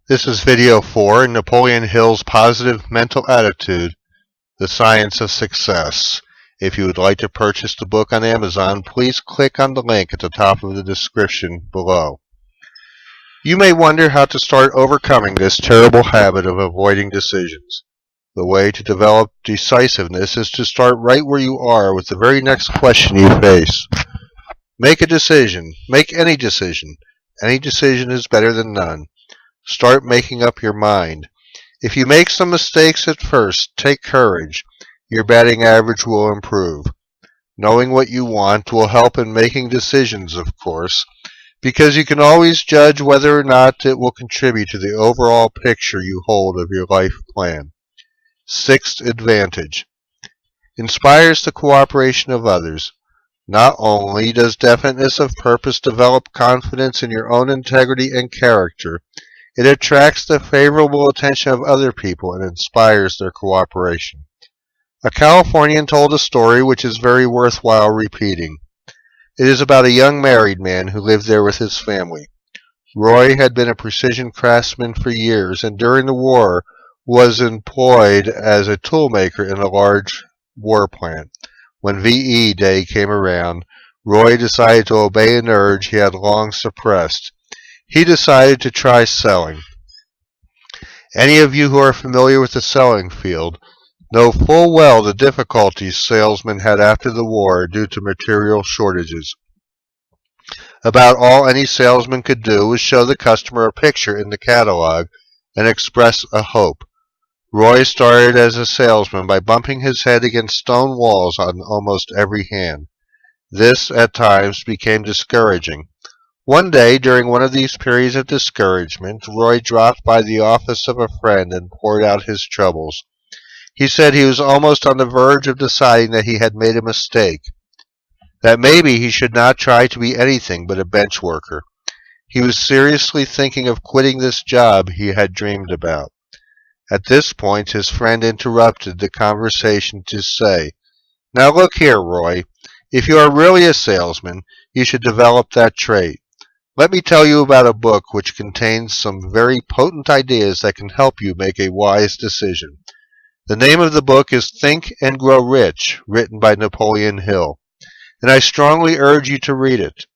This is video 4, Napoleon Hill's Positive Mental Attitude, The Science of Success. If you would like to purchase the book on Amazon, please click on the link at the top of the description below. You may wonder how to start overcoming this terrible habit of avoiding decisions. The way to develop decisiveness is to start right where you are with the very next question you face. Make a decision. Make any decision. Any decision is better than none. Start making up your mind. If you make some mistakes at first, take courage. Your batting average will improve. Knowing what you want will help in making decisions, of course, because you can always judge whether or not it will contribute to the overall picture you hold of your life plan. Sixth advantage. Inspires the cooperation of others. Not only does definiteness of purpose develop confidence in your own integrity and character, it attracts the favorable attention of other people and inspires their cooperation. A Californian told a story which is very worthwhile repeating. It is about a young married man who lived there with his family. Roy had been a precision craftsman for years and during the war was employed as a toolmaker in a large war plant. When VE Day came around, Roy decided to obey an urge he had long suppressed. He decided to try selling. Any of you who are familiar with the selling field know full well the difficulties salesmen had after the war due to material shortages. About all any salesman could do was show the customer a picture in the catalog and express a hope. Roy started as a salesman by bumping his head against stone walls on almost every hand. This, at times, became discouraging. One day, during one of these periods of discouragement, Roy dropped by the office of a friend and poured out his troubles. He said he was almost on the verge of deciding that he had made a mistake, that maybe he should not try to be anything but a bench worker. He was seriously thinking of quitting this job he had dreamed about. At this point, his friend interrupted the conversation to say, "Now look here, Roy, if you are really a salesman, you should develop that trait. Let me tell you about a book which contains some very potent ideas that can help you make a wise decision. The name of the book is Think and Grow Rich, written by Napoleon Hill, and I strongly urge you to read it.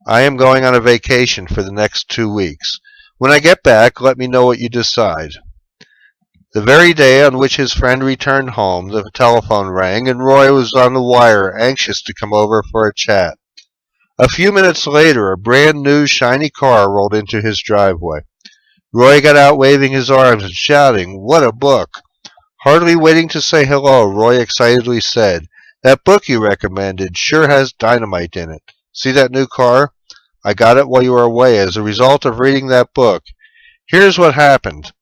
I am going on a vacation for the next 2 weeks. When I get back, let me know what you decide." The very day on which his friend returned home, the telephone rang, and Roy was on the wire, anxious to come over for a chat. A few minutes later, a brand-new, shiny car rolled into his driveway. Roy got out waving his arms and shouting, "What a book!" Hardly waiting to say hello, Roy excitedly said, "That book you recommended sure has dynamite in it. See that new car? I got it while you were away as a result of reading that book. Here's what happened.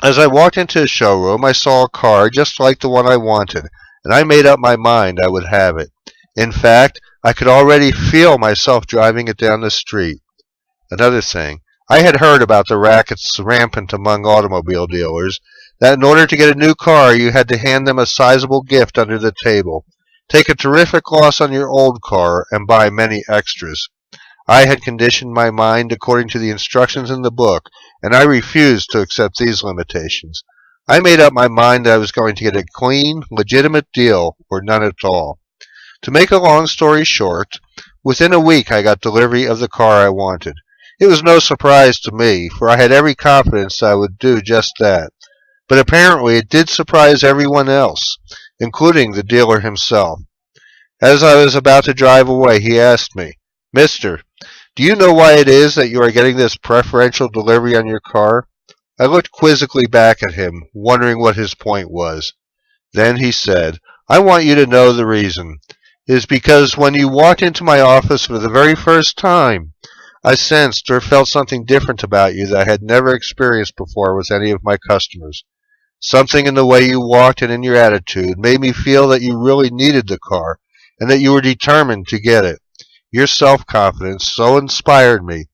As I walked into a showroom, I saw a car just like the one I wanted, and I made up my mind I would have it. In fact, I could already feel myself driving it down the street. Another thing, I had heard about the rackets rampant among automobile dealers, that in order to get a new car you had to hand them a sizable gift under the table, take a terrific loss on your old car, and buy many extras. I had conditioned my mind according to the instructions in the book, and I refused to accept these limitations. I made up my mind that I was going to get a clean, legitimate deal, or none at all. To make a long story short, within a week I got delivery of the car I wanted. It was no surprise to me, for I had every confidence that I would do just that. But apparently it did surprise everyone else, including the dealer himself. As I was about to drive away, he asked me, "Mister, do you know why it is that you are getting this preferential delivery on your car?" I looked quizzically back at him, wondering what his point was. Then he said, "I want you to know the reason. It is because when you walked into my office for the very first time, I sensed or felt something different about you that I had never experienced before with any of my customers. Something in the way you walked and in your attitude made me feel that you really needed the car and that you were determined to get it. Your self-confidence so inspired me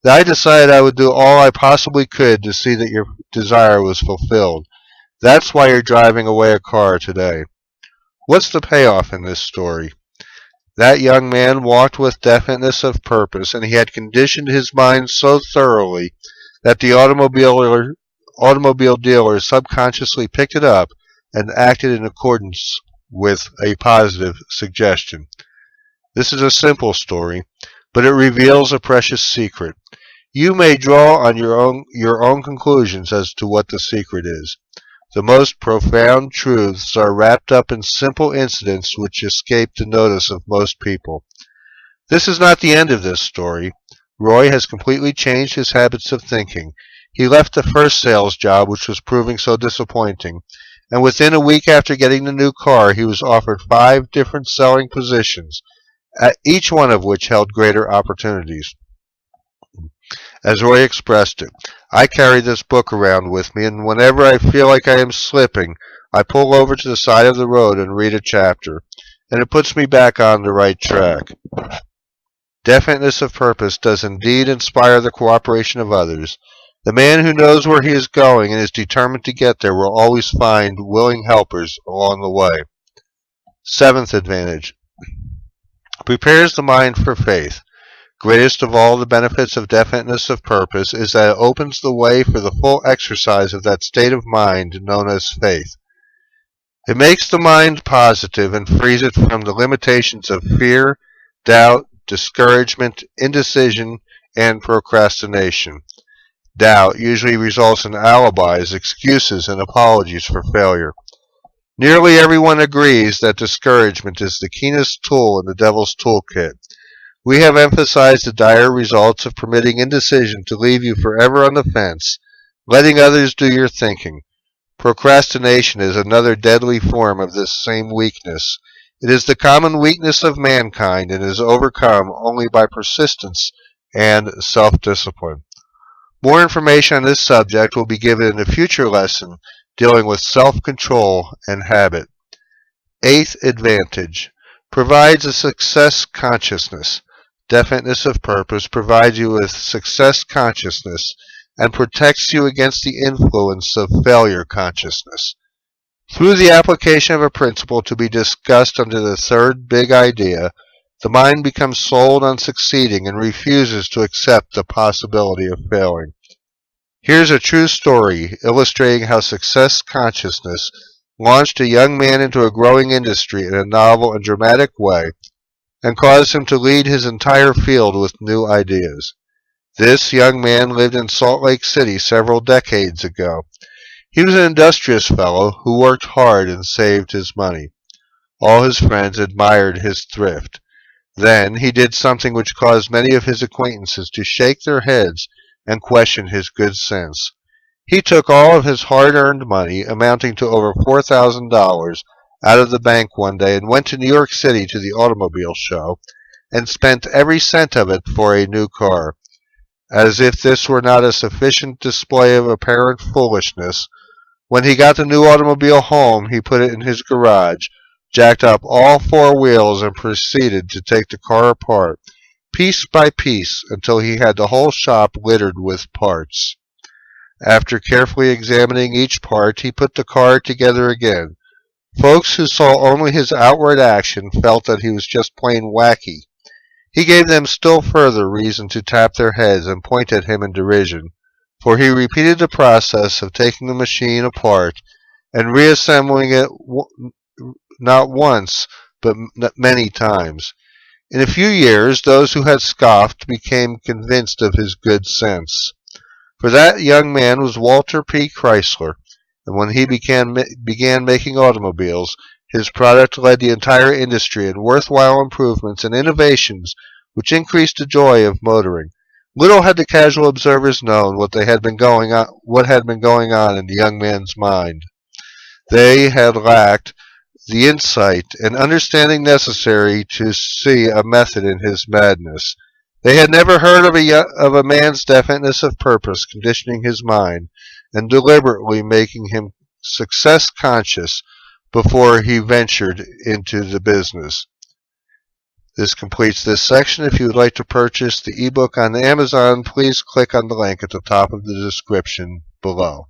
that I decided I would do all I possibly could to see that your desire was fulfilled. That's why you're driving away a car today." What's the payoff in this story? That young man walked with definiteness of purpose, and he had conditioned his mind so thoroughly that the automobile dealer subconsciously picked it up and acted in accordance with a positive suggestion. This is a simple story, but it reveals a precious secret. You may draw on your own conclusions as to what the secret is. The most profound truths are wrapped up in simple incidents which escape the notice of most people. This is not the end of this story. Roy has completely changed his habits of thinking. He left the first sales job, which was proving so disappointing, and within a week after getting the new car, he was offered 5 different selling positions, each one of which held greater opportunities. As Roy expressed it, I carry this book around with me, and whenever I feel like I am slipping, I pull over to the side of the road and read a chapter, and it puts me back on the right track. Definiteness of purpose does indeed inspire the cooperation of others. The man who knows where he is going and is determined to get there will always find willing helpers along the way. 7th advantage. Prepares the mind for faith. Greatest of all the benefits of definiteness of purpose is that it opens the way for the full exercise of that state of mind known as faith. It makes the mind positive and frees it from the limitations of fear, doubt, discouragement, indecision, and procrastination. Doubt usually results in alibis, excuses, and apologies for failure. Nearly everyone agrees that discouragement is the keenest tool in the devil's toolkit. We have emphasized the dire results of permitting indecision to leave you forever on the fence, letting others do your thinking. Procrastination is another deadly form of this same weakness. It is the common weakness of mankind and is overcome only by persistence and self-discipline. More information on this subject will be given in a future lesson dealing with self-control and habit. 8th advantage. Provides a success consciousness. Definiteness of purpose provides you with success consciousness and protects you against the influence of failure consciousness. Through the application of a principle to be discussed under the 3rd big idea, the mind becomes sold on succeeding and refuses to accept the possibility of failing. Here's a true story illustrating how success consciousness launched a young man into a growing industry in a novel and dramatic way and caused him to lead his entire field with new ideas. This young man lived in Salt Lake City several decades ago. He was an industrious fellow who worked hard and saved his money. All his friends admired his thrift. Then he did something which caused many of his acquaintances to shake their heads and question his good sense. He took all of his hard-earned money, amounting to over $4,000, out of the bank one day and went to New York City to the automobile show and spent every cent of it for a new car. As if this were not a sufficient display of apparent foolishness, when he got the new automobile home, he put it in his garage, jacked up all 4 wheels, and proceeded to take the car apart, piece by piece, until he had the whole shop littered with parts. After carefully examining each part, he put the car together again. Folks who saw only his outward action felt that he was just plain wacky. He gave them still further reason to tap their heads and point at him in derision, for he repeated the process of taking the machine apart and reassembling it not once, but many times. In a few years, those who had scoffed became convinced of his good sense. For that young man was Walter P. Chrysler, and when he began making automobiles, his product led the entire industry in worthwhile improvements and innovations which increased the joy of motoring. Little had the casual observers known what had been going on in the young man's mind. They had lacked the insight and understanding necessary to see a method in his madness. They had never heard of a man's definiteness of purpose conditioning his mind and deliberately making him success conscious before he ventured into the business. This completes this section. If you would like to purchase the ebook on Amazon, please click on the link at the top of the description below.